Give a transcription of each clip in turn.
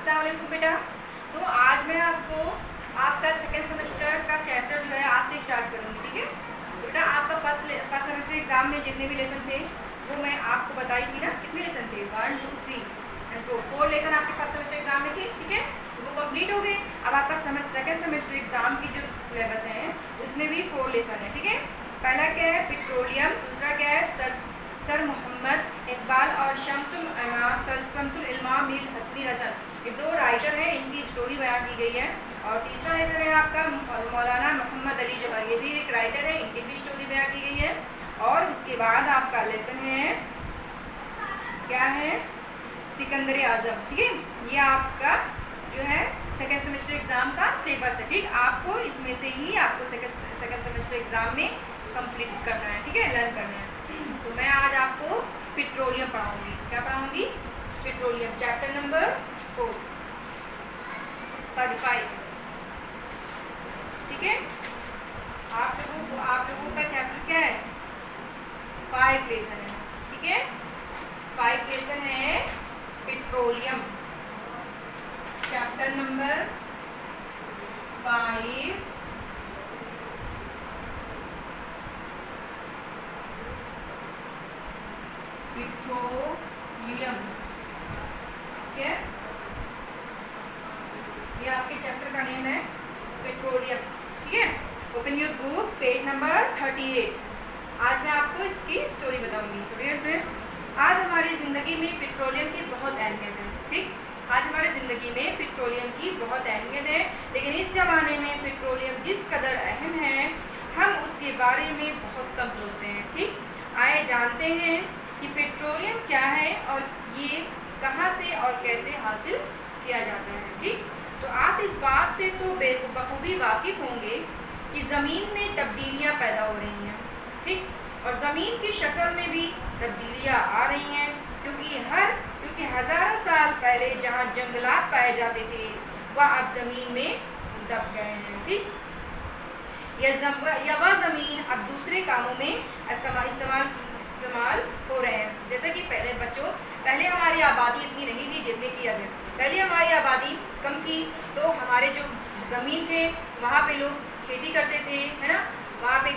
अस्सलाम वालेकुम बेटा। तो आज मैं आपको आपका सेकेंड सेमेस्टर का चैप्टर जो है आज से स्टार्ट करूँगी, ठीक है। तो बेटा आपका फर्स्ट सेमेस्टर एग्जाम में जितने भी लेसन थे वो मैं आपको बताई थी ना, कितने लेसन थे, 1 2 3 एंड 4 लेसन आपके फर्स्ट सेमेस्टर एग्जाम में थे, ठीक है। तो वो कंप्लीट हो गए। अब आपका सेकेंड सेमेस्टर एग्जाम की जो सिलेबस है उसमें भी 4 लेसन है, ठीक है। पहला क्या है पेट्रोलियम, दूसरा क्या है सर मोहम्मद इकबाल और शम्सुल इल्मा मीर हसन, ये 2 राइटर हैं, इनकी स्टोरी बयान की गई है। और तीसरा लेसन है आपका मौलाना मोहम्मद अली जौहर, ये भी एक राइटर है, इनकी भी स्टोरी बयान की गई है। और उसके बाद आपका लेसन है क्या है, सिकंदर आजम, ठीक है। ये आपका जो है सेकेंड सेमेस्टर एग्जाम का सिलेबस है, ठीक। आपको इसमें से ही आपको सेकेंड सेमेस्टर एग्जाम में कंप्लीट करना है, ठीक है, लर्न करना है। तो मैं आज आपको पेट्रोलियम पढ़ाऊंगी। क्या पढ़ाऊंगी? पेट्रोलियम, चैप्टर नंबर 5, ठीक है। आप लोगों का चैप्टर क्या है, 5 लेसन है, ठीक है। 5 लेसन है पेट्रोलियम, चैप्टर नंबर 5 पेट्रोलियम, ठीक है। ये आपके चैप्टर का नेम है पेट्रोलियम, ठीक है। Open your book, page number 38। आज मैं आपको इसकी स्टोरी बताऊंगी। तो डियर फ्रेंड, आज हमारी ज़िंदगी में पेट्रोलियम की बहुत अहमियत है, ठीक। आज हमारी ज़िंदगी में पेट्रोलियम की बहुत अहमियत है, लेकिन इस ज़माने में पेट्रोलियम जिस कदर अहम है हम उसके बारे में बहुत कम सोचते हैं, ठीक। आइए जानते हैं कि पेट्रोलियम क्या है और ये कहाँ से और कैसे हासिल किया जाता है, ठीक। तो आप इस बात से तो बखूबी वाकिफ़ होंगे कि ज़मीन में तब्दीलियाँ पैदा हो रही हैं, ठीक। और ज़मीन की शक्ल में भी तब्दीलियाँ आ रही हैं, क्योंकि हज़ारों साल पहले जहाँ जंगलात पाए जाते थे वह अब ज़मीन में दब गए हैं, ठीक। वह ज़मीन अब दूसरे कामों में इस्तेमाल हो रहे हैं। जैसे कि पहले हमारी आबादी इतनी नहीं थी जितनी थी अभी। पहले हमारी आबादी कम थी, तो हमारे जो ज़मीन थे वहाँ पे लोग खेती करते थे, है ना। वहाँ पे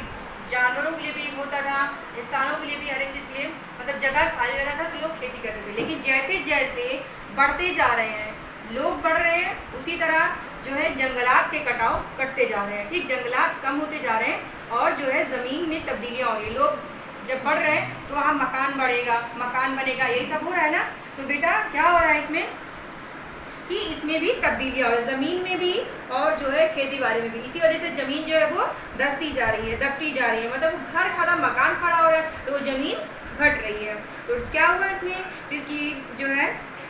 जानवरों के लिए भी होता था, इंसानों के लिए भी, हर एक चीज़ के लिए, मतलब जगह खाली रहता था तो लोग खेती करते थे। लेकिन जैसे जैसे बढ़ते जा रहे हैं, लोग बढ़ रहे हैं, उसी तरह जो है जंगलात के कटाव कटते जा रहे हैं, ठीक। जंगलात कम होते जा रहे हैं और जो है ज़मीन में तब्दीलियाँ हो रही हैं। लोग जब बढ़ रहे हैं तो वहाँ मकान बनेगा, यही सब हो रहा है ना। तो बेटा क्या हो रहा है इसमें कि इसमें भी तब्दीलियाँ हो रही है, ज़मीन में भी और जो है खेती बाड़ी में भी। इसी वजह से ज़मीन जो है वो दबती जा रही है, मतलब वो घर खड़ा मकान खड़ा हो रहा है तो वो ज़मीन घट रही है। तो क्या हुआ इसमें फिर कि जो है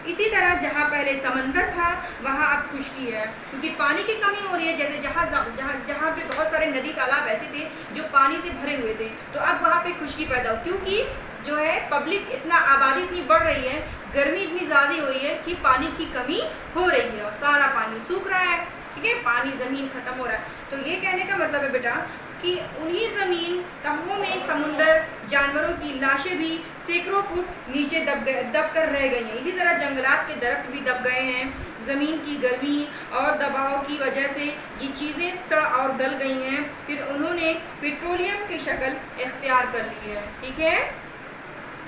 इसी तरह जहाँ पहले समंदर था वहाँ अब खुश्की है, क्योंकि पानी की कमी हो रही है। जैसे जहाँ पे बहुत सारे नदी तालाब ऐसे थे जो पानी से भरे हुए थे, तो अब वहाँ पे खुश्की पैदा हो, क्योंकि जो है आबादी इतनी बढ़ रही है, गर्मी इतनी ज़्यादा हो रही है कि पानी की कमी हो रही है और सारा पानी सूख रहा है, ठीक है। पानी ज़मीन ख़त्म हो रहा है। तो ये कहने का मतलब है बेटा कि उन्हीं ज़मीन तहों में समुंदर जानवरों की लाशें भी सैकड़ों फुट नीचे दब कर रह गई हैं। इसी तरह जंगलात के दरख्त भी दब गए हैं। ज़मीन की गर्मी और दबाव की वजह से ये चीज़ें सड़ और गल गई हैं। फिर उन्होंने पेट्रोलियम की शक्ल इख्तियार कर ली है, ठीक है।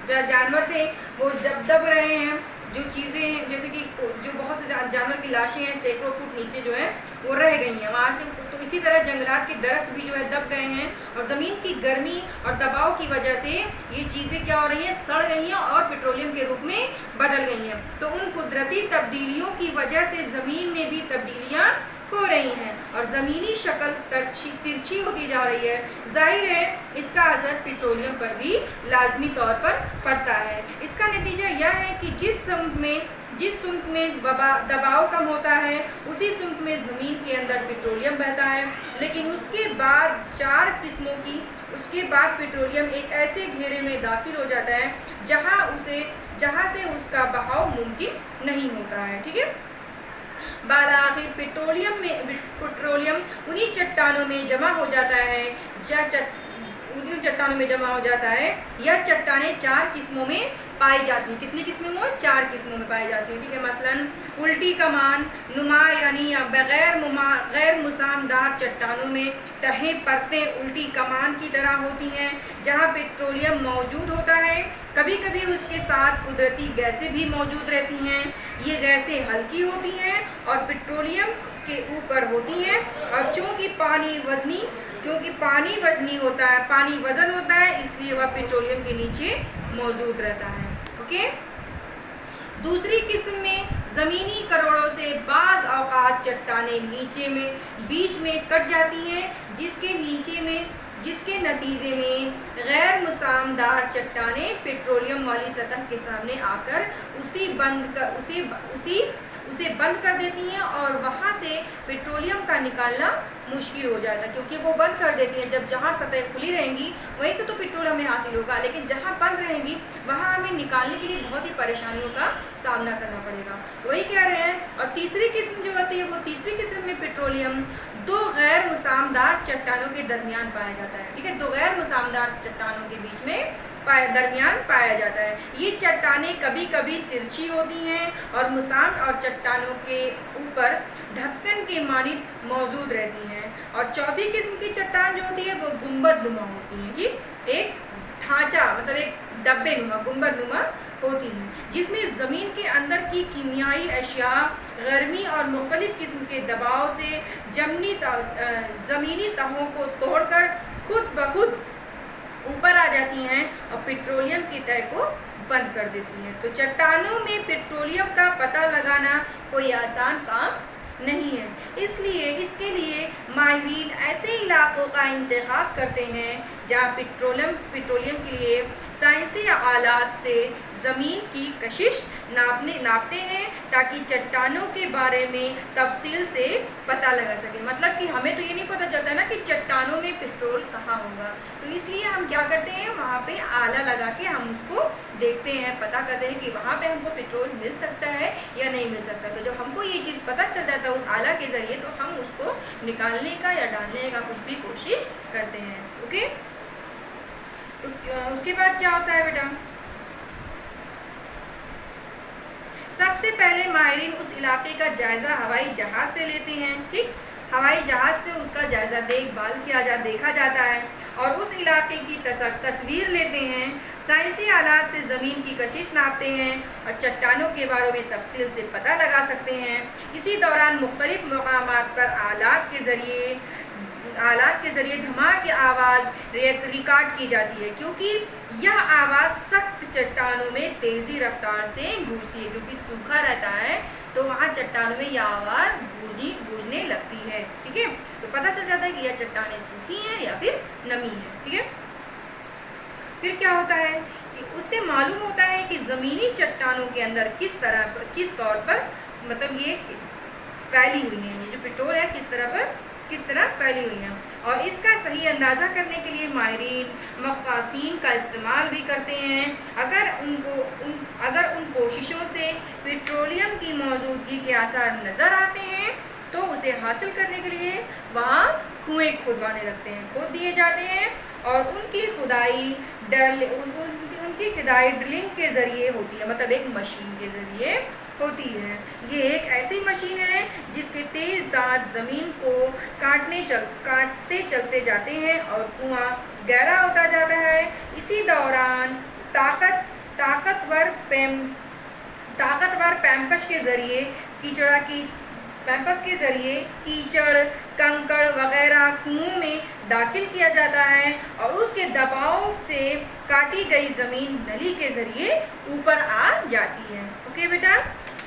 जानवर थे वो दब रहे हैं, जो चीज़ें हैं जैसे कि जो बहुत से जानवर की लाशें हैं सैकड़ों फुट नीचे जो है वो रह गई हैं वहाँ से। तो इसी तरह जंगलात के दरख्त भी जो है दब गए हैं और ज़मीन की गर्मी और दबाव की वजह से ये चीज़ें क्या हो रही हैं, सड़ गई हैं और पेट्रोलियम के रूप में बदल गई हैं। तो उन कुदरती तब्दीलियों की वजह से ज़मीन में भी तब्दीलियाँ हो रही हैं और ज़मीनी शक्ल तिरछी होती जा रही है। जाहिर है इसका असर पेट्रोलियम पर भी लाजमी तौर पर पड़ता है। इसका नतीजा यह है कि जिस सुम्क में दबाव कम होता है उसी सुम्क में ज़मीन के अंदर पेट्रोलियम बहता है। लेकिन उसके बाद पेट्रोलियम एक ऐसे घेरे में दाखिल हो जाता है जहाँ से उसका बहाव मुमकिन नहीं होता है, ठीक है। बालाखिर पेट्रोलियम उन्हीं चट्टानों में जमा हो जाता है या चट्टानें 4 किस्मों में पाई जाती है। कितनी किस्में वो? 4 किस्मों में पाई जाती है, ठीक है। मसलन उल्टी कमान नुमा यानी गैर मुसामदार चट्टानों में तहें परतें उल्टी कमान की तरह होती हैं जहाँ पेट्रोलियम मौजूद होता है। कभी कभी उसके साथ कुदरती गैसें भी मौजूद रहती हैं। ये गैसें हल्की होती हैं और पेट्रोलियम के ऊपर होती हैं, और क्योंकि पानी वजनी होता है, पानी वजन होता है, इसलिए वह पेट्रोलियम के नीचे मौजूद रहता है। ओके। दूसरी किस्म में ज़मीनी करोड़ों से बाज़ औक़ात चट्टानें बीच में कट जाती हैं, जिसके नतीजे में गैर मुसामदार चट्टानें पेट्रोलियम वाली सतह के सामने आकर उसे बंद कर देती हैं, और वहाँ से पेट्रोलियम का निकालना मुश्किल हो जाता है, क्योंकि वो बंद कर देती हैं। जब जहाँ सतह खुली रहेंगी वहीं से तो पेट्रोल हमें हासिल होगा, लेकिन जहाँ बंद रहेंगी वहाँ हमें निकालने के लिए बहुत ही परेशानियों का सामना करना पड़ेगा। वही कह रहे हैं। और तीसरी किस्म जो होती है, वो तीसरी किस्म में पेट्रोलियम 2 गैर मुसामदार चट्टानों के दरमियान पाया जाता है, ठीक है। 2 गैर मुसामदार चट्टानों के बीच में दरमियान पाया जाता है। ये चट्टानें कभी कभी तिरछी होती हैं और मुसाम और चट्टानों के ऊपर ढक्कन के मानित मौजूद रहती हैं। और चौथी किस्म की चट्टान जो होती है वो गुंबदनुमा होती है, कि एक ढांचा मतलब एक डब्बे नुमा गुंबदनुमा होती हैं, जिसमें ज़मीन के अंदर की कीमियाई अशिया गर्मी और मुख्तलिफ किस्म के दबाव से ज़मीनी तहों को तोड़कर खुद ब खुद ऊपर आ जाती हैं और पेट्रोलियम की तह को बंद कर देती हैं। तो चट्टानों में पेट्रोलियम का पता लगाना कोई आसान काम नहीं है, इसलिए इसके लिए माहिरीन ऐसे इलाकों का इंतखाब करते हैं जहाँ पेट्रोलियम के लिए साइंसी आलात से ज़मीन की कशिश नापते हैं, ताकि चट्टानों के बारे में तफसील से पता लगा सकें। मतलब कि हमें तो ये नहीं पता चलता ना कि चट्टानों में पेट्रोल कहाँ होगा, तो इसलिए हम क्या करते हैं, वहाँ पे आला लगा के हम उसको देखते हैं, पता करते हैं कि वहाँ पे हमको पेट्रोल मिल सकता है या नहीं मिल सकता। तो जब हमको ये चीज़ पता चल जाता है उस आला के ज़रिए, तो हम उसको निकालने का या डालने का कुछ भी कोशिश करते हैं। ओके। तो उसके बाद क्या होता है बेटा, सबसे पहले माहिरीन उस इलाके का जायज़ा हवाई जहाज़ से लेते हैं, ठीक। हवाई जहाज़ से उसका जायज़ा देखा जाता है और उस इलाके की तस्वीर लेते हैं। साइंसी आलात से ज़मीन की कशिश नापते हैं और चट्टानों के बारे में तफसील से पता लगा सकते हैं। इसी दौरान मुख्तलिफ मकामात पर आलात के ज़रिए धमाके आवाज़ रिकॉर्ड की जाती है, क्योंकि यह आवाज़ सख्त चट्टानों में तेज़ी रफ्तार से गूंजती है। क्योंकि सूखा रहता है तो वहाँ चट्टानों में यह आवाज़ गूंजने लगती है, ठीक है। तो पता चल जाता है कि यह चट्टानें सूखी हैं या फिर नमी है, ठीक है। फिर क्या होता है कि उससे मालूम होता है कि ज़मीनी चट्टानों के अंदर किस तौर पर मतलब ये फैली हुई हैं, ये जो पेट्रोल है किस तरह फैली हुई हैं। और इसका सही अंदाज़ा करने के लिए माहिरीन मक़ासीन का इस्तेमाल भी करते हैं। अगर उन कोशिशों से पेट्रोलियम की मौजूदगी के आसार नज़र आते हैं तो उसे हासिल करने के लिए वहाँ कुएँ खुदवाने लगते हैं, खोद दिए जाते हैं, और उनकी खुदाई ड्रिलिंग के ज़रिए होती है, मतलब एक मशीन के ज़रिए होती है। ये एक ऐसी मशीन है जिसके तेज़ दांत ज़मीन को काटते चलते जाते हैं और कुआं गहरा होता जाता है। इसी दौरान ताकतवर पैंपस के ज़रिए कीचड़ कंकड़ वगैरह कुओं में दाखिल किया जाता है और उसके दबाव से काटी गई ज़मीन नली के ज़रिए ऊपर आ जाती है। ओके बेटा,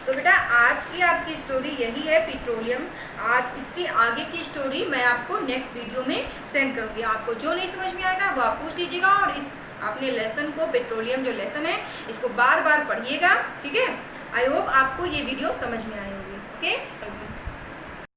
तो बेटा आज की आपकी स्टोरी यही है पेट्रोलियम। आज इसके आगे की स्टोरी मैं आपको नेक्स्ट वीडियो में सेंड करूँगी। आपको जो नहीं समझ में आएगा वो आप पूछ लीजिएगा, और इस अपने लेसन को, पेट्रोलियम जो लेसन है, इसको बार बार पढ़िएगा, ठीक है। आई होप आपको ये वीडियो समझ में आई होगी। ओके।